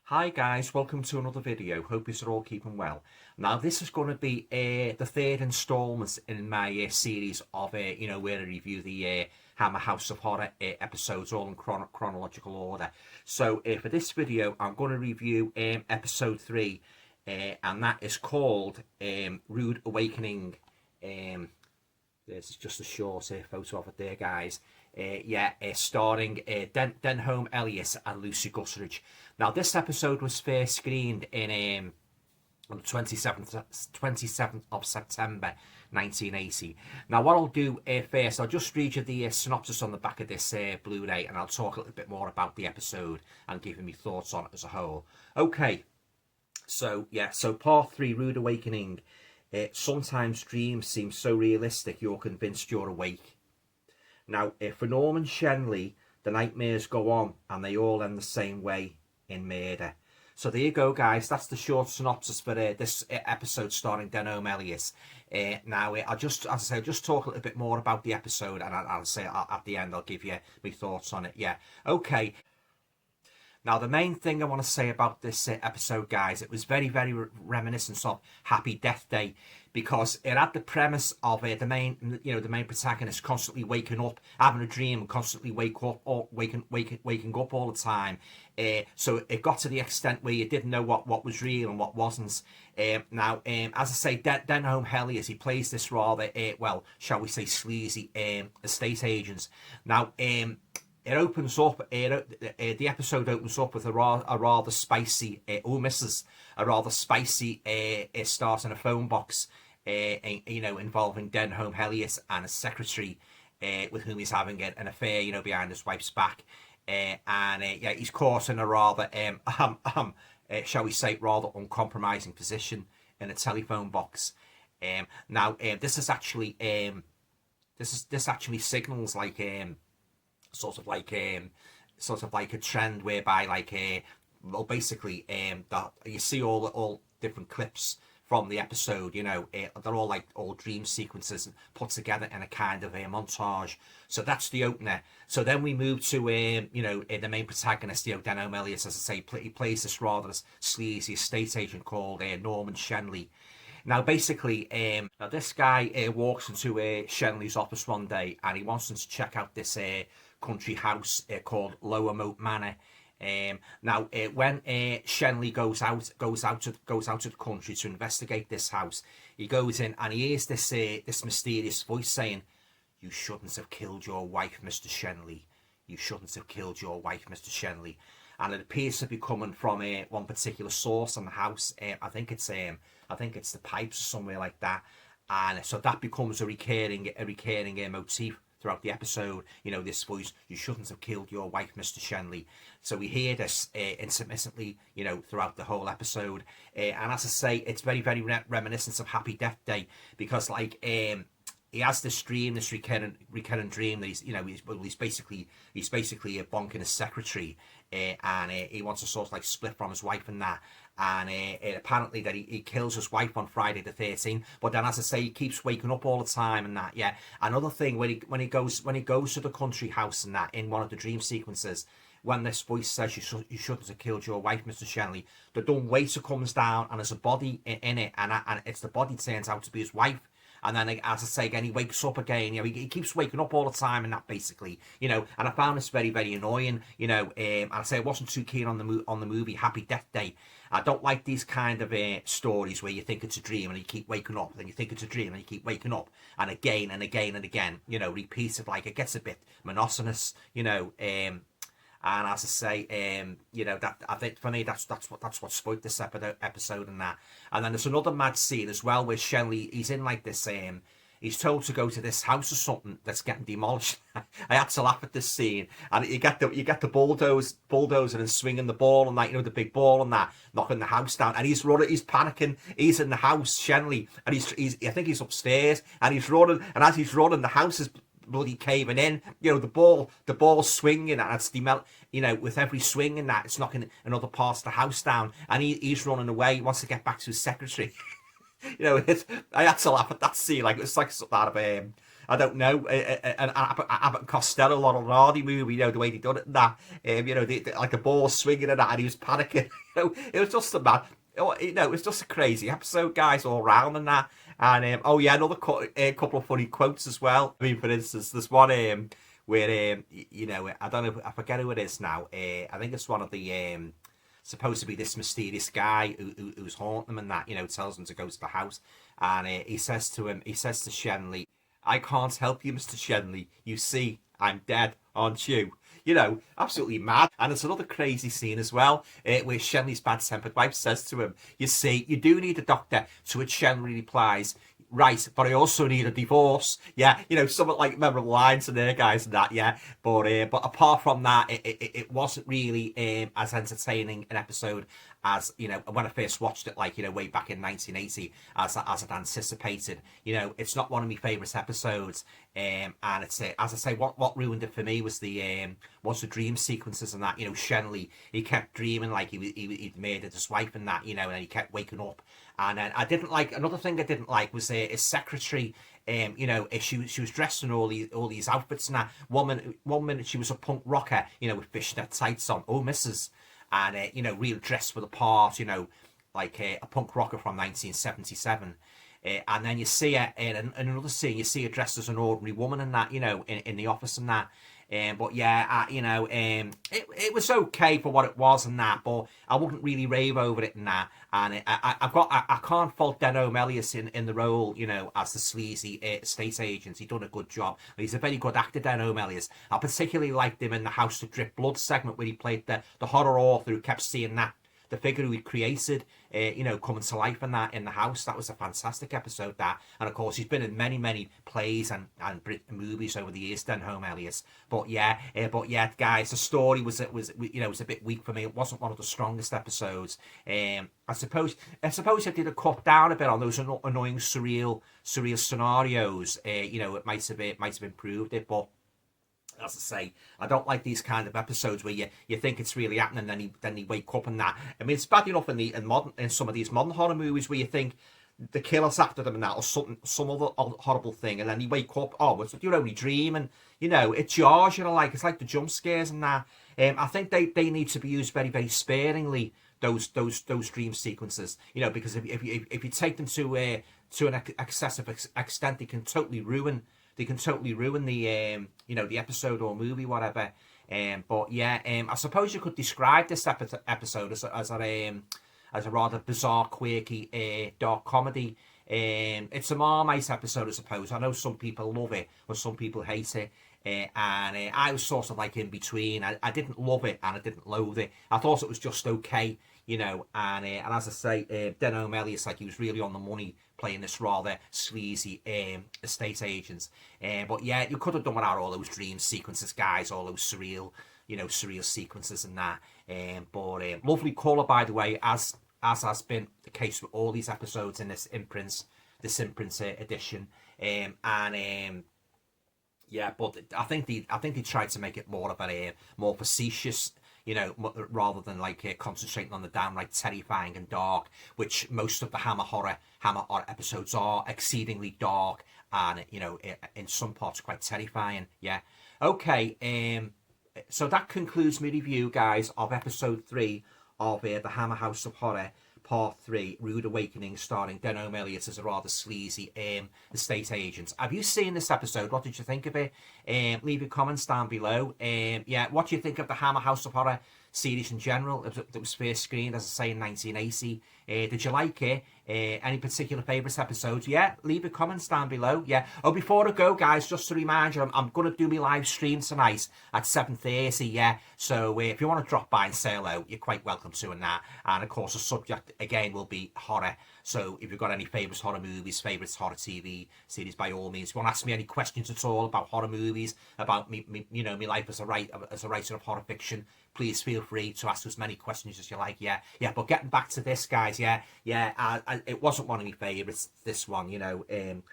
Hi guys, welcome to another video. Hope you're all keeping well. Now this is going to be the third instalment in my series of where I review the Hammer House of Horror episodes all in chronological order. So for this video I'm going to review episode 3 and that is called Rude Awakening. There's just a short photo of it there, guys. Starring Denholm Elliott and Lucy Gutteridge. Now, this episode was first screened in on the 27th of September 1980. Now, what I'll do first, I'll just read you the synopsis on the back of this Blu-ray, and I'll talk a little bit more about the episode and give you my thoughts on it as a whole. Okay, so part 3, Rude Awakening. Sometimes dreams seem so realistic you're convinced you're awake. Now, for Norman Shenley, the nightmares go on and they all end the same way, in murder. So there you go, guys. That's the short synopsis for this episode starring Denholm Elliott. I'll just talk a little bit more about the episode, and I'll say at the end I'll give you my thoughts on it. Yeah, okay. Now, the main thing I want to say about this episode, guys, it was very, very reminiscent of Happy Death Day, because it had the premise of the main protagonist constantly waking up, having a dream, and constantly waking up all the time. So it got to the extent where you didn't know what was real and what wasn't. As I say, Denholm Elliott, he plays this rather, shall we say, sleazy estate agent. Now, it opens up. The episode opens up with a rather spicy, start in a phone box, involving Denholm Elliott and a secretary, with whom he's having an affair, behind his wife's back, he's caught in a rather, shall we say, rather uncompromising position in a telephone box. This actually signals like sort of like a trend whereby that you see all different clips from the episode, they're all dream sequences put together in a kind of a montage. So that's the opener. So then we move to the main protagonist, Denholm Elliott, as I say, he plays this rather sleazy estate agent called Norman Shenley. Now, basically, this guy walks into Shenley's office one day, and he wants him to check out this country house called Lower Moat Manor. When Shenley goes out to the country to investigate this house, he goes in and he hears this mysterious voice saying, "You shouldn't have killed your wife, Mr. Shenley. You shouldn't have killed your wife, Mr. Shenley." And it appears to be coming from one particular source in the house. I think it's the pipes or somewhere like that. And so that becomes a recurring motif throughout the episode. This voice, "You shouldn't have killed your wife, Mr. Shenley." So we hear this intermittently, throughohout the whole episode. And as I say, it's very, very reminiscent of Happy Death Day, because he has this dream, this recurrent dream that he's basically bonking his secretary, and he wants to sort of split from his wife and that. And apparently that he kills his wife on Friday the 13th. But then, as I say, he keeps waking up all the time and that. Yeah. Another thing, when he goes to the country house and that, in one of the dream sequences, when this voice says, you shouldn't have killed your wife, Mr. Shenley, the dumb waiter comes down and there's a body in it, and it's the body turns out to be his wife. And then, as I say again, he wakes up again. He keeps waking up all the time, and that basically, and I found this very, very annoying. And I say I wasn't too keen on the movie Happy Death Day. I don't like these kind of stories where you think it's a dream and you keep waking up, then you think it's a dream and you keep waking up, and again and again and again, repeated. Like, it gets a bit monotonous, and as I say, that I think for me that's what spoiled this episode and that. And then there's another mad scene as well where Shenley, he's in like this he's told to go to this house or something that's getting demolished. I had to laugh at this scene, and you get the bulldozer and swinging the ball and that, the big ball and that, knocking the house down, and he's running, he's panicking, he's in the house, Shenley, and he's I think he's upstairs, and he's running, and as he's running, the house is bloody caving in. The ball's swinging, and it's with every swing in that, it's knocking another part of the house down, and he's running away. He wants to get back to his secretary. I had to laugh at that scene. Like, it's like something out of I don't know, an Abbott and Costello Laurel and Hardy movie, you know, the way they done it and that, you know, like the ball swinging and that, and he was panicking. You know, it was just a mad, you know, it was just a crazy episode, guys, all round and that. And oh yeah, another couple of funny quotes as well. I mean, for instance, there's one where you know, I don't know, I forget who it is now. I think it's one of the supposed to be this mysterious guy who's haunting them and that, you know, tells them to go to the house, and he says to Shenley, "I can't help you, Mr. Shenley. You see, I'm dead, aren't you?" You know, absolutely mad. And there's another crazy scene as well, where Shenley's bad-tempered wife says to him, "You see, you do need a doctor," to which Shenley replies, "Right, but I also need a divorce." Yeah, you know, somewhat like memorable lines in there, guys, and that, yeah. But apart from that, it wasn't really as entertaining an episode as, you know, when I first watched it, like, you know, way back in 1980, as I'd anticipated. You know, it's not one of my favourite episodes, and it's as I say, what ruined it for me was the dream sequences and that. You know, Shenley, he kept dreaming like he'd murdered his wife and that, you know, and he kept waking up. And I didn't like, another thing I didn't like was his secretary. You know, she was dressed in all these outfits and that. One minute she was a punk rocker, you know, with fishnet tights on. Oh, Mrs. And you know, real dressed for the part, you know, like a punk rocker from 1977. And then you see her in another scene, you see her dressed as an ordinary woman and that, you know, in the office and that. But yeah, you know, it was okay for what it was and that, but I wouldn't really rave over it and that. And I can't fault Denholm Elliott in the role, you know, as the sleazy estate agent. He done a good job. He's a very good actor, Denholm Elliott. I particularly liked him in the House That Dripped Blood segment, where he played the horror author who kept seeing that the figure who he created, you know, coming to life and that in the house. That was a fantastic episode, that. And of course, he's been in many plays and movies over the years, Denholm Elliott. But yeah, guys, the story was you know, was a bit weak for me. It wasn't one of the strongest episodes. I suppose if they'd have cut down a bit on those annoying surreal scenarios, you know, it might have improved it. But as I say, I don't like these kind of episodes where you think it's really happening, and then you wake up and that. I mean, it's bad enough in some of these modern horror movies where you think the killer's after them and that, or some other horrible thing, and then you wake up, oh, it's your only dream, and you know, it jars, you know, like, it's like the jump scares and that. I think they need to be used very, very sparingly, those dream sequences, you know, because if you take them to an excessive extent, they can totally ruin the you know, the episode or movie, whatever. But yeah, I suppose you could describe this episode as a rather bizarre, quirky, dark comedy. It's a Marmite episode, I suppose. I know some people love it, or some people hate it. And I was sort of like in between. I didn't love it and I didn't loathe it. I thought it was just okay, you know. And as I say, Denholm Elliott, like, he was really on the money playing this rather sleazy estate agent. But yeah, you could have done without all those dream sequences, guys, all those surreal sequences and that. But lovely colour, by the way, as has been the case with all these episodes in this imprint edition. Yeah, but I think they tried to make it more of a more facetious, you know, rather than like concentrating on the downright terrifying and dark, which most of the Hammer horror episodes are, exceedingly dark and, you know, in some parts quite terrifying. Yeah. Okay. So that concludes my review, guys, of episode 3 of the Hammer House of Horror, Part 3, Rude Awakening, starring Denholm Elliott as a rather sleazy estate agent. Have you seen this episode? What did you think of it? Leave your comments down below. Yeah, what do you think of the Hammer House of Horror series in general? It was first screened, as I say, in 1980. Did you like it? Any particular favourite episodes? Yeah, leave your comments down below. Yeah. Oh, before I go, guys, just to remind you, I'm going to do my live stream tonight at 7:30. Yeah. So if you want to drop by and say hello, you're quite welcome to in that. And of course, the subject again will be horror. So if you've got any favourite horror movies, favourite horror TV series, by all means, if you want to ask me any questions at all about horror movies, about me, you know, my life as a writer of horror fiction, please feel free to ask as many questions as you like. Yeah. But getting back to this, guys. Yeah. It wasn't one of my favourites, this one, you know,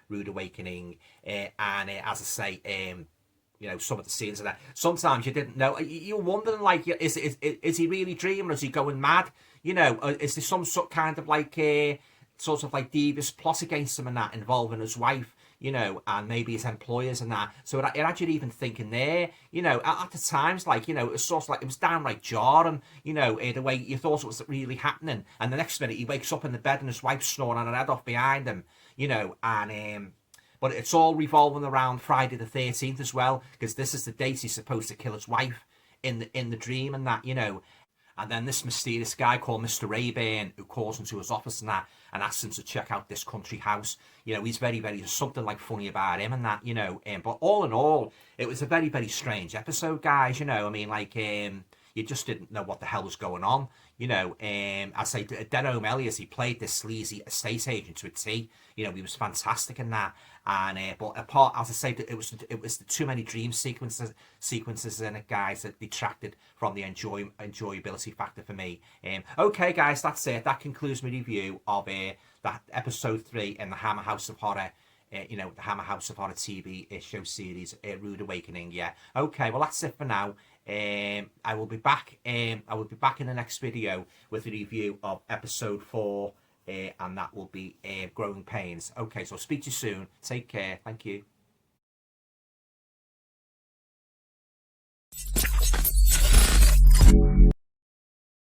Rude Awakening, and as I say, you know, some of the scenes of that, sometimes you didn't know, you're wondering, like, is he really dreaming, or is he going mad, you know, is there some sort kind of like sort of like devious plot against him and that, involving his wife, you know, and maybe his employers and that. So it had you even thinking there, you know, at the times, like, you know, it was sort of like, it was downright jarring, you know, the way you thought it was really happening. And the next minute he wakes up in the bed and his wife's snoring on her head off behind him, you know, and, but it's all revolving around Friday the 13th as well, because this is the date he's supposed to kill his wife in the dream and that, you know. And then this mysterious guy called Mr. Rayburn, who calls into his office and that, and asks him to check out this country house. You know, he's very, there's something like funny about him and that, you know. But all in all, it was a very, very strange episode, guys. You know, I mean, like, you just didn't know what the hell was going on. You know, I say Denholm Elliott, he played this sleazy estate agent to a T. You know, he was fantastic in that. And but apart, as I say, it was the too many dream sequences in it, guys, that detracted from the enjoyability factor for me. Okay, guys, that's it. That concludes my review of that episode 3 in the Hammer House of Horror. You know, the Hammer House of Horror TV show series, Rude Awakening. Yeah. Okay. Well, that's it for now. I will be back. I will be back in the next video with a review of episode 4, and that will be Growing Pains. Okay. So I'll speak to you soon. Take care. Thank you.